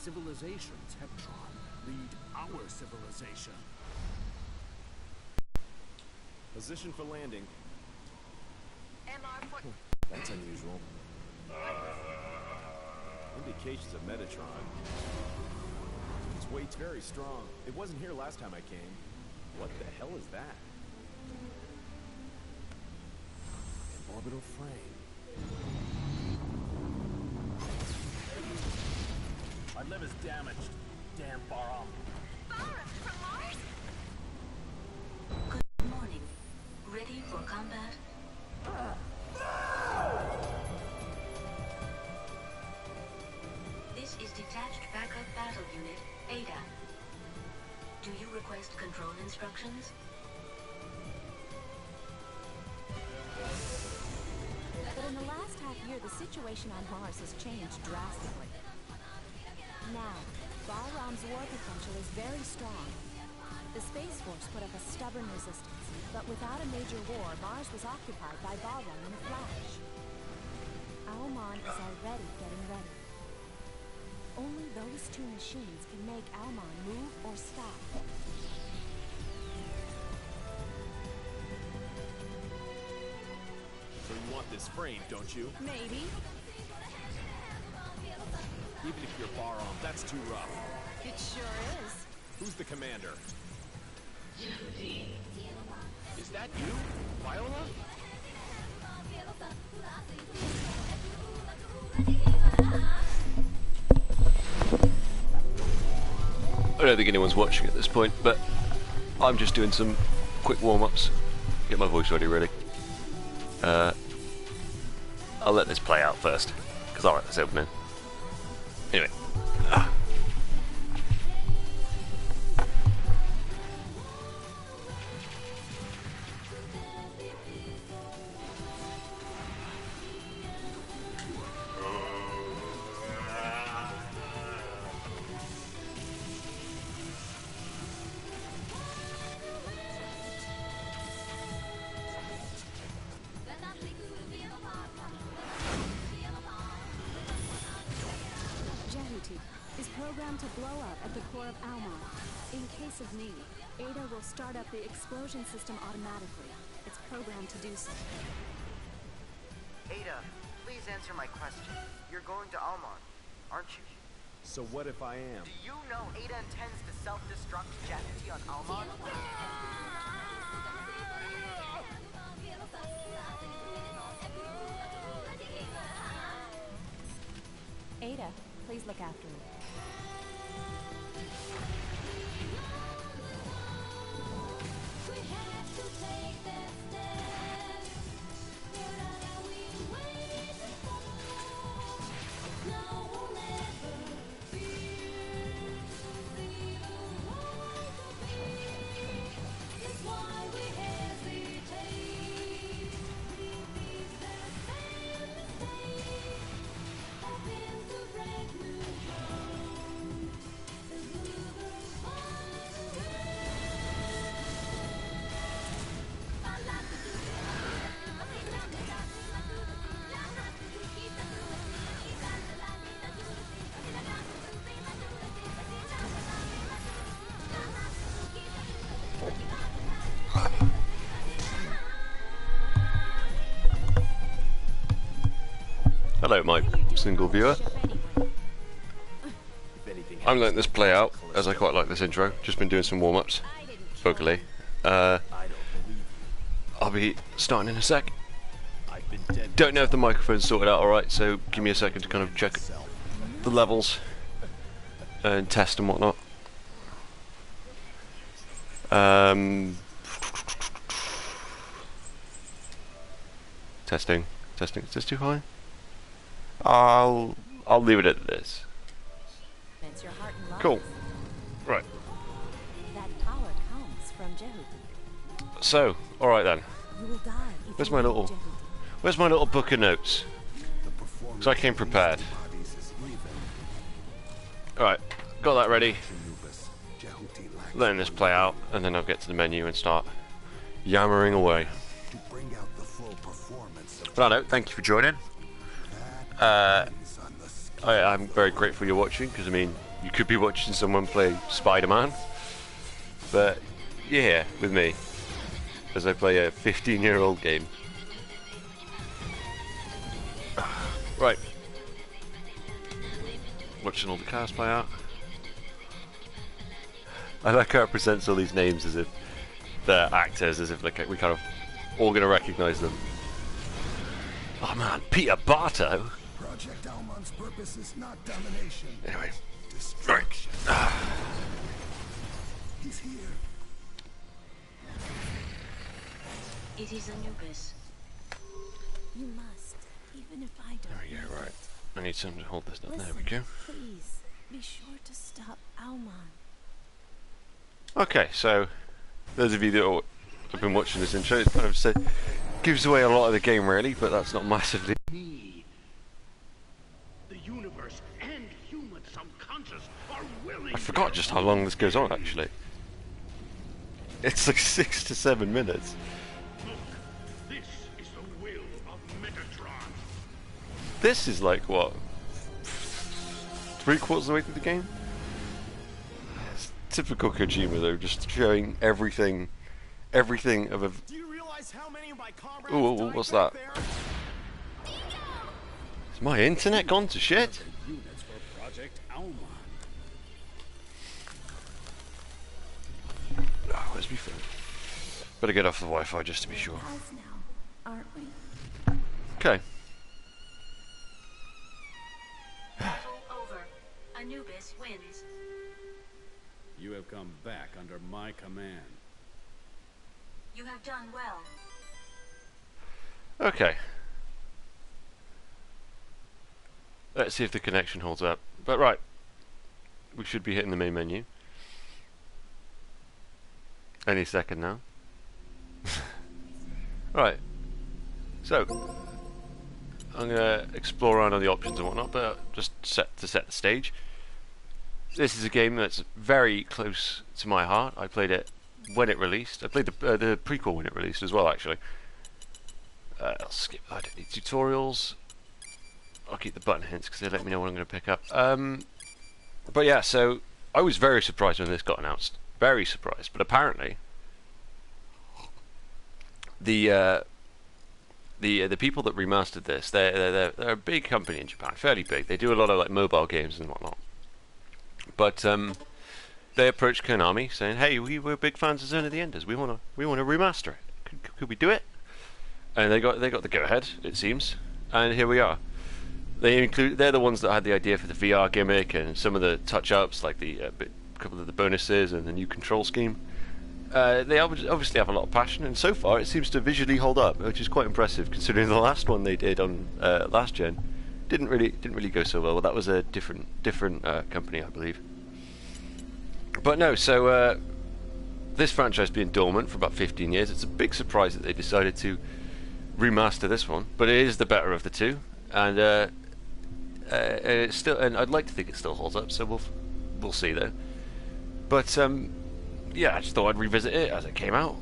Civilizations have tried to lead our civilization. Position for landing. MR That's unusual. Indications of Metatron. Its weight's very strong. It wasn't here last time I came. What the hell is that? An orbital frame. Our liver's damaged. Damn Baram. Bara from Mars? Good morning. Ready for combat? This is Detached Backup Battle Unit, Ada. Do you request control instructions? But in the last half year, the situation on Mars has changed drastically. Now, Balram's war potential is very strong. The Space Force put up a stubborn resistance, but without a major war, Mars was occupied by Balram in a flash. Almon is already getting ready. Only those two machines can make Almon move or stop. So you want this frame, don't you? Maybe. Even if you're Baram, that's too rough. It sure is. Who's the commander? Is that you, Viola? I don't think anyone's watching at this point, but I'm just doing some quick warm-ups. Get my voice ready, really. I'll let this play out first, because I like this opening. Anyway. Is programmed to blow up at the core of Almon. In case of need, Ada will start up the explosion system automatically. It's programmed to do so. Ada, please answer my question. You're going to Almon, aren't you? So what if I am? Do you know Ada intends to self-destruct Jehuti on Almon? Ada, please look after me. Hello, my single viewer. I'm letting this play out, as I quite like this intro. Just been doing some warm-ups, vocally. I'll be starting in a sec. Don't know if the microphone's sorted out alright, so give me a second to kind of check the levels and test and whatnot. Testing. Is this too high? I'll leave it at this. Cool. Right. That power comes from Jehuti. So, alright then. You will die if Where's you my leave little Jehuti. Where's my little book of notes? Because I came prepared. Alright, got that ready. Letting this play out, and then I'll get to the menu and start yammering away. Righto, thank you for joining. I'm very grateful you're watching, because I mean, you could be watching someone play Spider-Man, but yeah, with me, as I play a 15-year-old game. Right. Watching all the cars play out. I like how it presents all these names as if they're actors, as if like we kind of all gonna recognise them. Oh man, Peter Bartow. Project Almon's purpose is not domination. Anyway, Destruction. right. He's here. It is Anubis. You must, even if I don't. There we go. Right. I need something to hold this down. There Listen, we go. please, be sure to stop Almon. Okay, so those of you that have been watching this intro, it kind of gives away a lot of the game, really, but that's not massively. Me. The universe and human subconscious are willing. I forgot just how long this goes on, actually. It's like 6 to 7 minutes. Look, this is the will of Metatron. This is like, what, 3/4 of the way through the game? It's typical Kojima, though, just showing everything of a... Do you realize how many of my comrades Ooh, died what's back that? there? Is my internet gone to shit? Units for Project Almon. Oh, where's my phone? Better get off the Wi-Fi just to be sure. Us now, aren't we? Okay. Battle over. Anubis wins. You have come back under my command. You have done well. Okay. Let's see if the connection holds up. But right, we should be hitting the main menu any second now. Right. So I'm gonna explore around on the options and whatnot, but just set the stage. This is a game that's very close to my heart. I played it when it released. I played the prequel when it released as well, actually. I'll skip that. I don't need tutorials. I'll keep the button hints because they let me know what I'm going to pick up. But yeah, so I was very surprised when this got announced. Very surprised. But apparently, the people that remastered this, they're a big company in Japan, fairly big. They do a lot of like mobile games and whatnot. But they approached Konami saying, "Hey, we're big fans of Zone of the Enders. We want to remaster it. Could we do it?" And they got the go ahead, it seems. And here we are. They're the ones that had the idea for the VR gimmick and some of the touch-ups, like the couple of the bonuses and the new control scheme. They obviously have a lot of passion, and so far it seems to visually hold up, which is quite impressive considering the last one they did on last gen didn't really go so well. Well, that was a different company, I believe. But no, so this franchise being dormant for about 15 years, it's a big surprise that they decided to remaster this one. But it is the better of the two, and it's still, and I'd like to think it still holds up. So we'll see though. But yeah, I just thought I'd revisit it as it came out,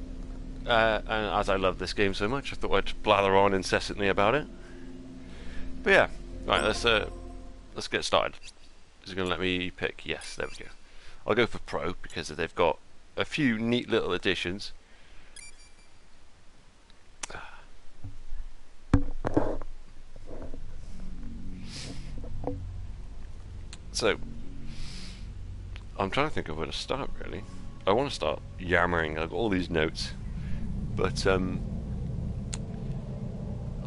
and as I love this game so much, I thought I'd blather on incessantly about it. But yeah, right, let's get started. Is it going to let me pick? Yes, there we go. I'll go for Pro because they've got a few neat little additions. So, I'm trying to think of where to start, really. I want to start yammering. I've got all these notes, but I'll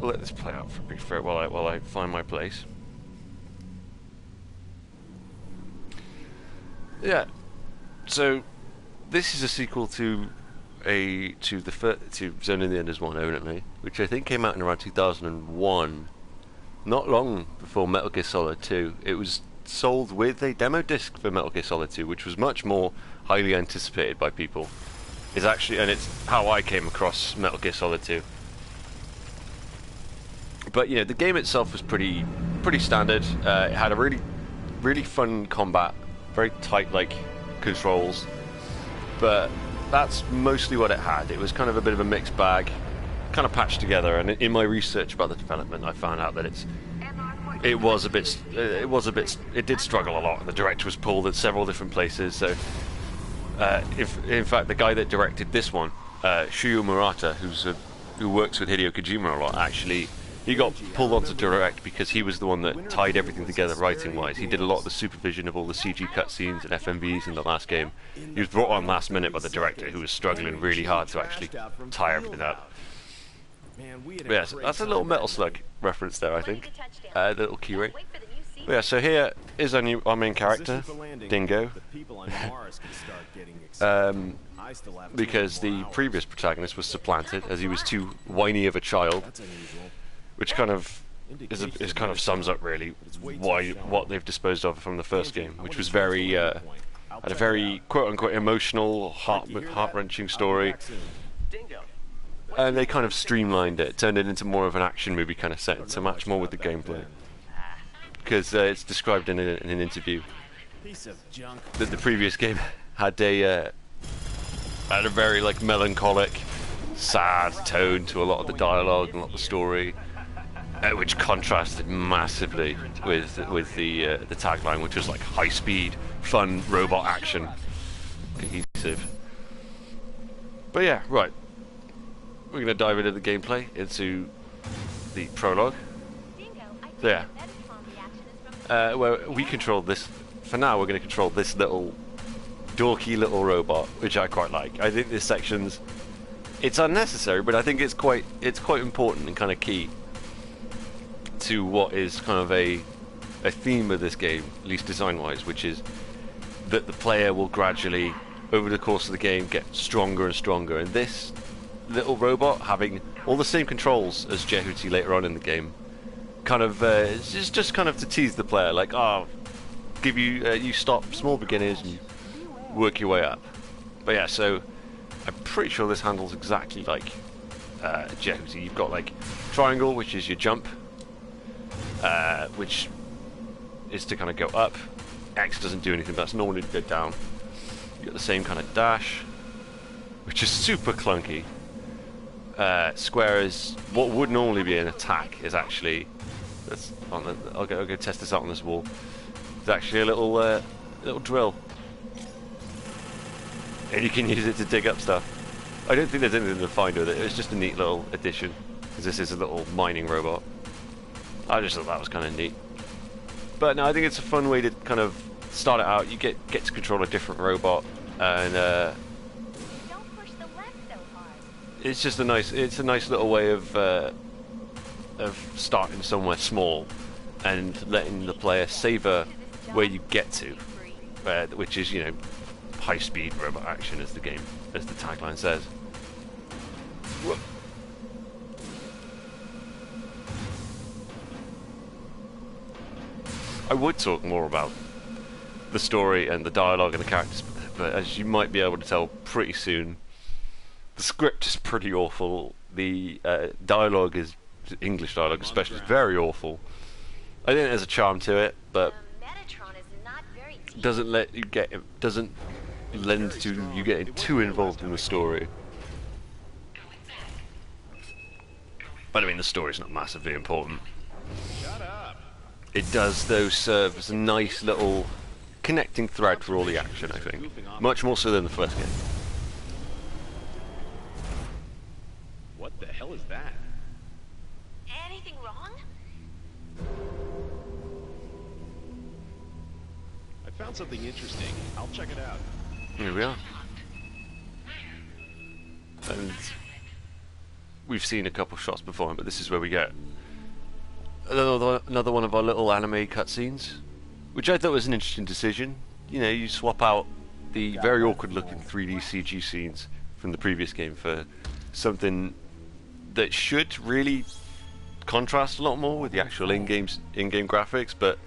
let this play out for a brief while I find my place. Yeah. So, this is a sequel to Zone of the Enders 1 evidently, which I think came out in around 2001, not long before Metal Gear Solid 2. It was sold with a demo disc for Metal Gear Solid 2, which was much more highly anticipated by people. And it's how I came across Metal Gear Solid 2. But you know, the game itself was pretty standard. It had a really fun combat, very tight like controls, but that's mostly what it had. It was kind of a bit of a mixed bag, kind of patched together. And in my research about the development, I found out that it's it was a bit. It did struggle a lot. The director was pulled at several different places. So, in fact, the guy that directed this one, Shuyo Murata, who works with Hideo Kojima a lot, actually, he got pulled on to direct because he was the one that tied everything together writing-wise. He did a lot of the supervision of all the CG cutscenes and FMVs in the last game. He was brought on last minute by the director, who was struggling really hard to actually tie everything up. But yeah, so that's a little Metal Slug reference there, I think. The little keyring. But yeah, so here is our main character, Dingo. Because the previous protagonist was supplanted, as he was too whiny of a child, which kind of sums up really what they've disposed of from the first game, which was very had a very quote-unquote emotional, heart-wrenching story. And they kind of streamlined it, turned it into more of an action movie kind of setting to match more with the gameplay. Because it's described in an interview that the previous game had a very like melancholic, sad tone to a lot of the dialogue and a lot of the story, which contrasted massively with the tagline, which was like high-speed, fun robot action, cohesive. But yeah, right. We're going to dive into the gameplay, into the prologue. So yeah, where we control this. For now, we're going to control this little dorky little robot, which I quite like. I think this section's it's unnecessary, but I think it's quite important and kind of key to what is kind of a theme of this game, at least design-wise, which is that the player will gradually, over the course of the game, get stronger and stronger. And this little robot, having all the same controls as Jehuti later on in the game, kind of it's just kind of to tease the player, like, oh, give you stop small beginners and work your way up. But yeah, so I'm pretty sure this handles exactly like Jehuti. You've got like triangle, which is your jump, which is to kind of go up. X doesn't do anything, but that's normally to go down. You've got the same kind of dash, which is super clunky. Square is what would normally be an attack is actually I'll go test this out on this wall. It's actually a little drill, and you can use it to dig up stuff. I don't think there's anything to find with it. It's just a neat little addition, because this is a little mining robot. I just thought that was kind of neat. But no, I think it's a fun way to kind of start it out. You get to control a different robot, and it's just a nice little way of starting somewhere small and letting the player savor where you get to, which is, you know, high-speed robot action, as the tagline says. Whoop. I would talk more about the story and the dialogue and the characters, but as you might be able to tell pretty soon, the script is pretty awful. The dialogue is, English dialogue especially, is very awful. I think there's a charm to it, but doesn't lend to you getting too involved in the story. But I mean, the story's not massively important. It does, though, serve as a nice little connecting thread for all the action, I think. Much more so than the first game. What the hell is that? Anything wrong? I found something interesting. I'll check it out. Here we are. And we've seen a couple shots before, but this is where we get another one of our little anime cutscenes, which I thought was an interesting decision. You know, you swap out the very awkward looking 3D CG scenes from the previous game for something that should really contrast a lot more with the actual in-game graphics, but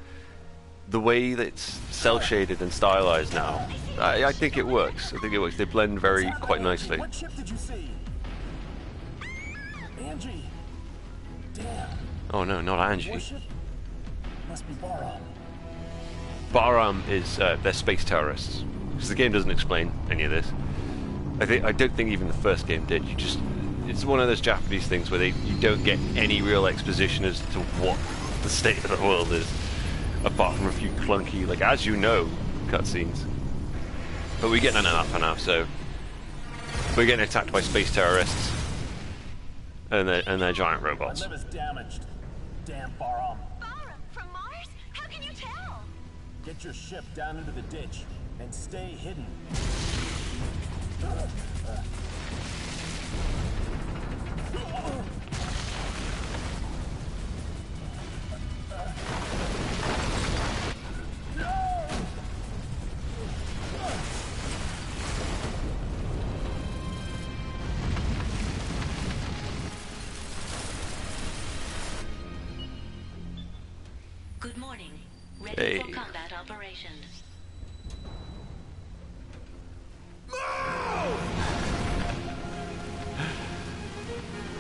the way that it's cel-shaded and stylized now, I think it works. I think it works. They blend quite nicely. What ship did you see? Angie. Damn. Oh no, not Angie. Warship? Must be Baram. Baram is they're space terrorists, because the game doesn't explain any of this. I don't think even the first game did. It's one of those Japanese things where you don't get any real exposition as to what the state of the world is, apart from a few clunky, like, as you know, cutscenes. But we're getting enough for now, so we're getting attacked by space terrorists and their giant robots. My liver's damaged. Damn Baram. Barum, from Mars? How can you tell? Get your ship down into the ditch and stay hidden. Good morning. Ready Hey. for combat operations.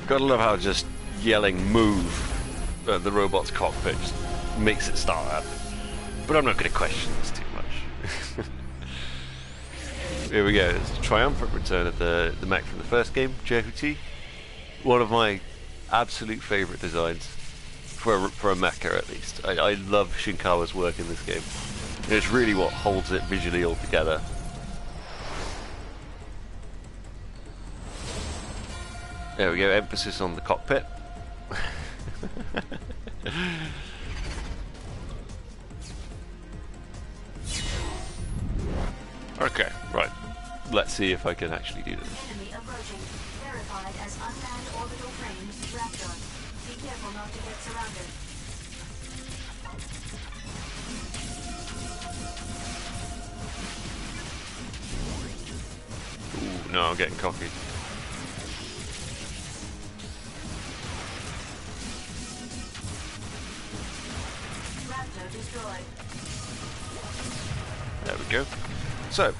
Gotta love how just yelling "move" at the robot's cockpit just makes it start up. But I'm not going to question this too much. Here we go. It's the triumphant return of the mech from the first game, Jehuti. One of my absolute favourite designs for a mecha, at least. I love Shinkawa's work in this game. And it's really what holds it visually all together. There we go, emphasis on the cockpit. Okay, right. Let's see if I can actually do this. Enemy approaching. Verified as unmanned orbital frame, Raptor. Be careful not to get surrounded. Ooh, no, I'm getting cocky. Raptor destroyed. There we go. So,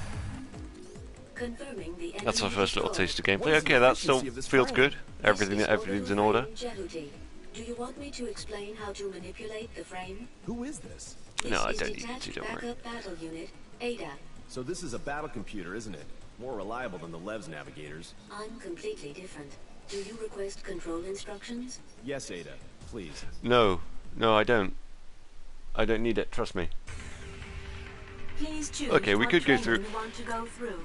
Confirming the that's our enemy first little control. taste of gameplay. Okay, that still feels good. Everything's in order. Jehuti. Do you want me to explain how to manipulate the frame? Who is this? No, I This is don't need you detached to, don't worry. Backup battle unit, Ada. So this is a battle computer, isn't it? More reliable than the Lev's navigators. I'm completely different. Do you request control instructions? Yes, Ada. Please. No, I don't. I don't need it, trust me. Please choose Okay, we what could go training through- you want to go through.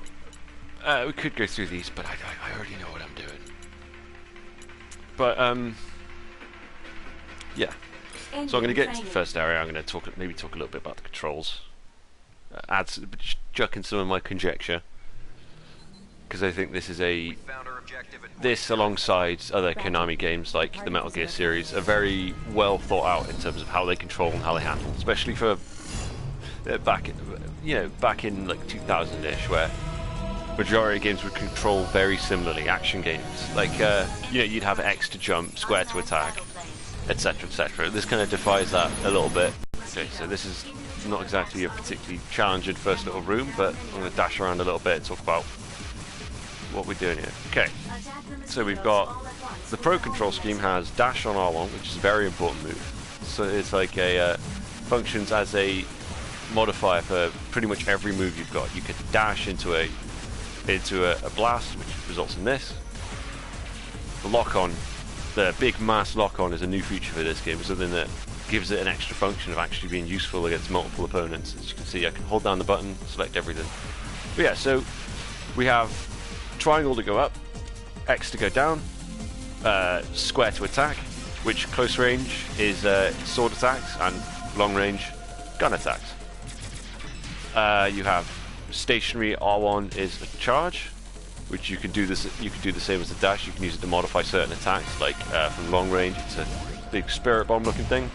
We could go through these, but I already know what I'm doing. But, yeah. So I'm going to get into the first area. I'm going to maybe talk a little bit about the controls. Chuck in some of my conjecture. Because I think this is this alongside other Konami games like the Metal Gear series are very well thought out in terms of how they control and how they handle, especially for back in like 2000-ish, where majority of games would control very similarly. Action games like you'd have X to jump, square to attack, etc., etc. This kind of defies that a little bit. Okay, so this is not exactly a particularly challenging first little room, but I'm going to dash around a little bit and talk about what we're doing here. Okay, so we've got the Pro control scheme has dash on R1, which is a very important move. So it's like functions as a modifier for pretty much every move you've got. You could dash into a blast, which results in this. The lock-on, the big mass lock-on, is a new feature for this game, something that gives it an extra function of actually being useful against multiple opponents. As you can see, I can hold down the button, select everything. But yeah, so we have triangle to go up, X to go down, square to attack, which close range is sword attacks and long range gun attacks. You have stationary R1 is a charge, which you can do this. You can do the same as the dash. You can use it to modify certain attacks, like from long range, it's a big spirit bomb looking thing.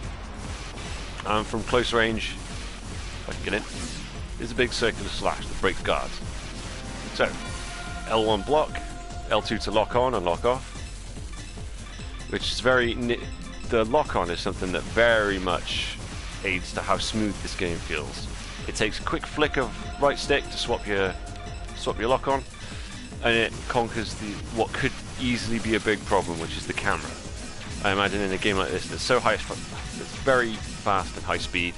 And from close range, if I can get it, is a big circular slash that breaks guards. So L1 block, L2 to lock on and lock off, which is the lock on is something that very much aids to how smooth this game feels. It takes a quick flick of right stick to swap your lock on, and it conquers what could easily be a big problem, which is the camera. I imagine in a game like this that's so high, it's very fast and high speed,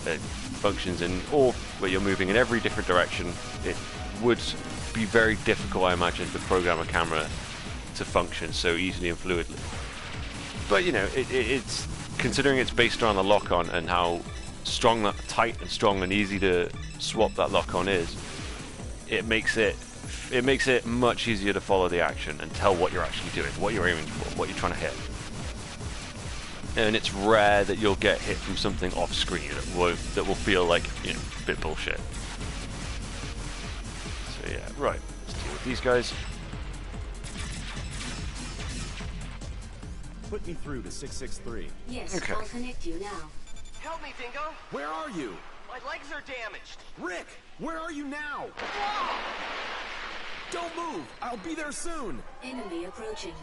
it functions in all where you're moving in every different direction. It would be very difficult, I imagine, to program a camera to function so easily and fluidly. But you know, it's considering it's based around the lock-on and how strong, that tight and strong and easy to swap that lock-on is, it makes it much easier to follow the action and tell what you're actually doing, what you're aiming for, what you're trying to hit. And it's rare that you'll get hit from something off screen that will feel like, you know, a bit bullshit. So yeah, right. Let's deal with these guys. Put me through to 663. Yes, Okay. I'll connect you now. Help me, Dingo! Where are you? My legs are damaged! Rick, where are you now? Don't move! I'll be there soon! Enemy approaching.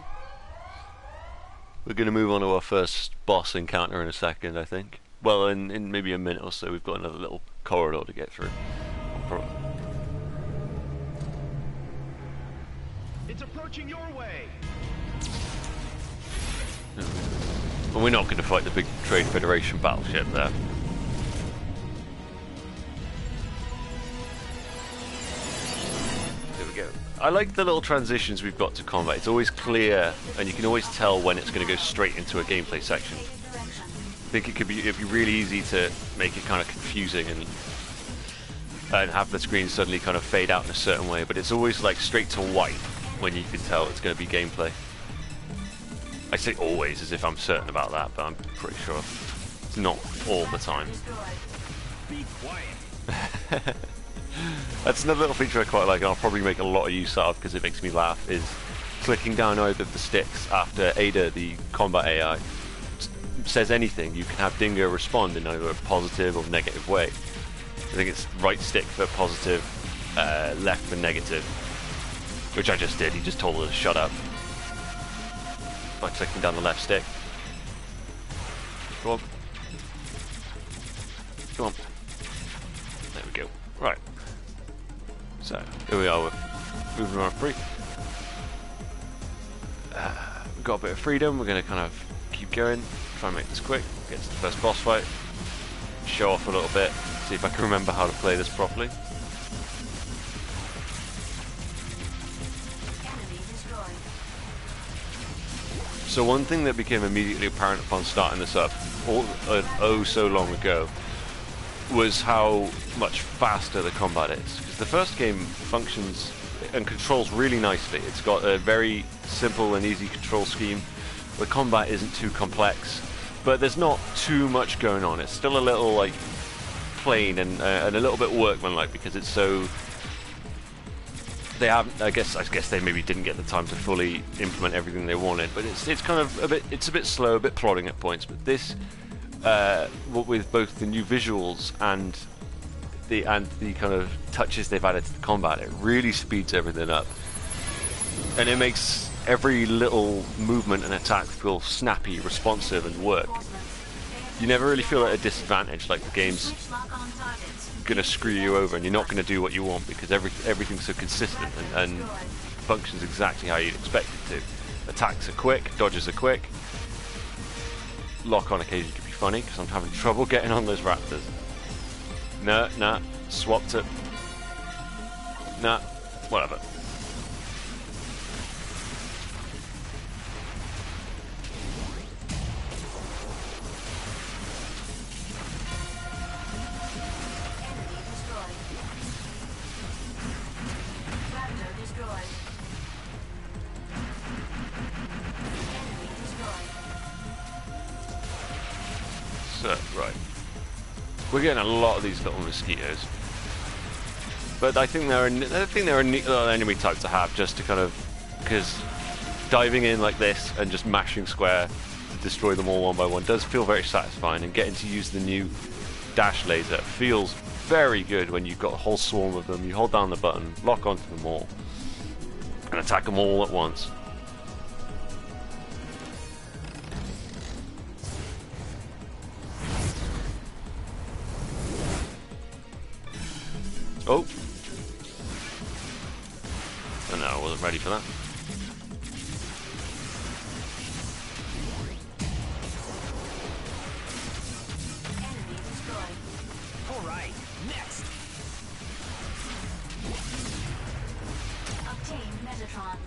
We're going to move on to our first boss encounter in a second, I think. Well, in maybe a minute or so, we've got another little corridor to get through. It's approaching your way. And we're not going to fight the big Trade Federation battleship there. There we go. I like the little transitions we've got to combat. It's always clear, and you can always tell when it's going to go straight into a gameplay section. I think it'd be really easy to make it kind of confusing and have the screen suddenly kind of fade out in a certain way, but it's always like straight to white when you can tell it's going to be gameplay. I say always as if I'm certain about that, but I'm pretty sure it's not all the time. Be quiet. That's another little feature I quite like, and I'll probably make a lot of use out of because it makes me laugh, is clicking down either of the sticks after Ada, the combat AI, says anything. You can have Dingo respond in either a positive or negative way. I think it's right stick for positive, left for negative, which I just did. He just told her to shut up by clicking down the left stick. Go on. Come on. There we go. Right. So, here we are, we're moving around free. We've got a bit of freedom, we're going to kind of keep going, try and make this quick, get to the first boss fight, show off a little bit, see if I can remember how to play this properly. So one thing that became immediately apparent upon starting this up, oh so long ago, was how much faster the combat is. Because the first game functions and controls really nicely. It's got a very simple and easy control scheme. The combat isn't too complex, but there's not too much going on. It's still a little like plain and a little bit workmanlike because it's so. They have, I guess they maybe didn't get the time to fully implement everything they wanted, but it's kind of a bit slow, a bit plodding at points. But this. With both the new visuals and the kind of touches they've added to the combat, it really speeds everything up, and it makes every little movement and attack feel snappy, responsive, and work. You never really feel at a disadvantage, like the game's gonna screw you over and you're not gonna do what you want because everything's so consistent and functions exactly how you'd expect it to. Attacks are quick, dodges are quick. Lock on occasion can be funny because I'm having trouble getting on those raptors. Nah, swapped it. Nah, whatever. Right. We're getting a lot of these little mosquitoes, but I think they're a neat little enemy type to have, just to kind of, because diving in like this and just mashing square to destroy them all one by one does feel very satisfying, and getting to use the new dash laser feels very good when you've got a whole swarm of them. You hold down the button, lock onto them all, and attack them all at once. Oh! Oh no, I wasn't ready for that. Alright, next! Obtain Metatron.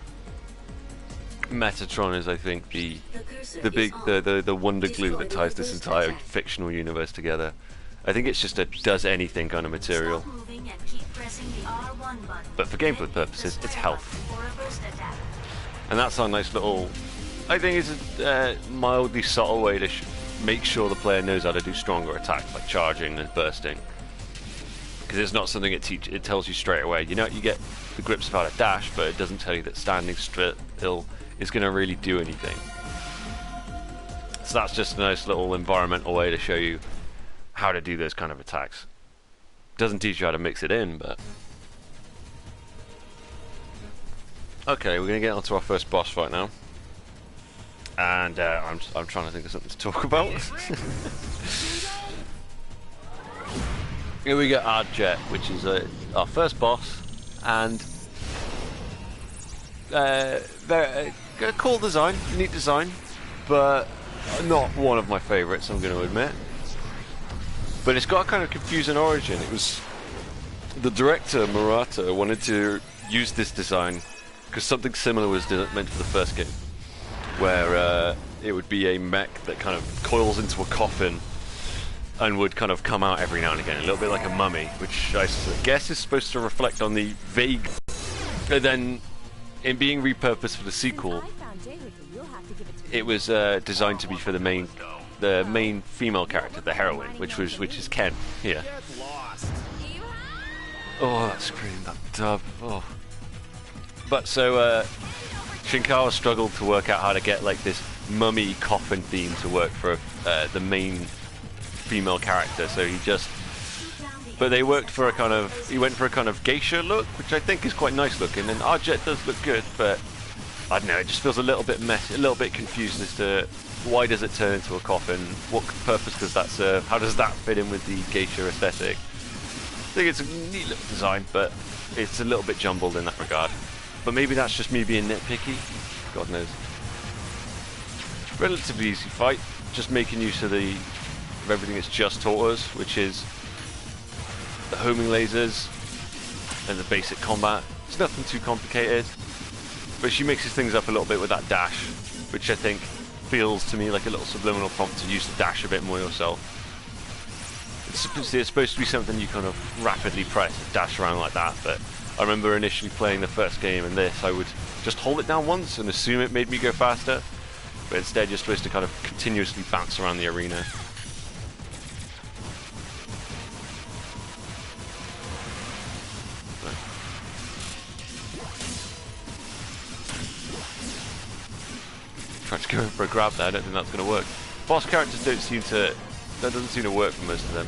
Metatron is, I think, the cursor big is on. the wonder glue Destroy that the ties this reversed entire attack. fictional universe together. I think it's just a does anything kind of material. Stop moving and keep pressing the R1 button. But for gameplay Then hit purposes, the it's square health. button for a burst attack. And that's our nice little, I think it's a mildly subtle way to make sure the player knows how to do stronger attacks, like charging and bursting. Because it's not something it tells you straight away. You know, you get the grips of how to dash, but it doesn't tell you that standing still is going to really do anything. So that's just a nice little environmental way to show you how to do those kind of attacks. Doesn't teach you how to mix it in, but... Okay, we're going to get onto our first boss fight now. And I'm trying to think of something to talk about. Here we got Ardjet, which is our first boss, and very cool design, neat design, but not one of my favourites, I'm going to admit. But it's got a kind of confusing origin. It was the director Murata wanted to use this design because something similar was meant for the first game, where it would be a mech that kind of coils into a coffin and would kind of come out every now and again, a little bit like a mummy, which I guess is supposed to reflect on the vague. And then, in being repurposed for the sequel, it was designed to be for the main female character, the heroine, which is Ken here. Oh, that scream, that dub. Oh. But so Shinkawa struggled to work out how to get like this mummy coffin theme to work for the main female character, so but they worked for he went for a kind of geisha look, which I think is quite nice looking, and Ardjet does look good, but I don't know, it just feels a little bit messy, a little bit confused as to why does it turn into a coffin, what purpose does that serve, how does that fit in with the geisha aesthetic. I think it's a neat little design, but it's a little bit jumbled in that regard. But maybe that's just me being nitpicky, God knows. Relatively easy fight, just making use of everything it's just taught us, which is the homing lasers and the basic combat. It's nothing too complicated, but she mixes things up a little bit with that dash, which I think feels to me like a little subliminal prompt to use the dash a bit more yourself. It's supposed to be something you kind of rapidly press, dash around like that, but I remember initially playing the first game and this, I would just hold it down once and assume it made me go faster, but instead you're supposed to kind of continuously bounce around the arena. Trying to go in for a grab there, I don't think that's going to work. Boss characters that doesn't seem to work for most of them.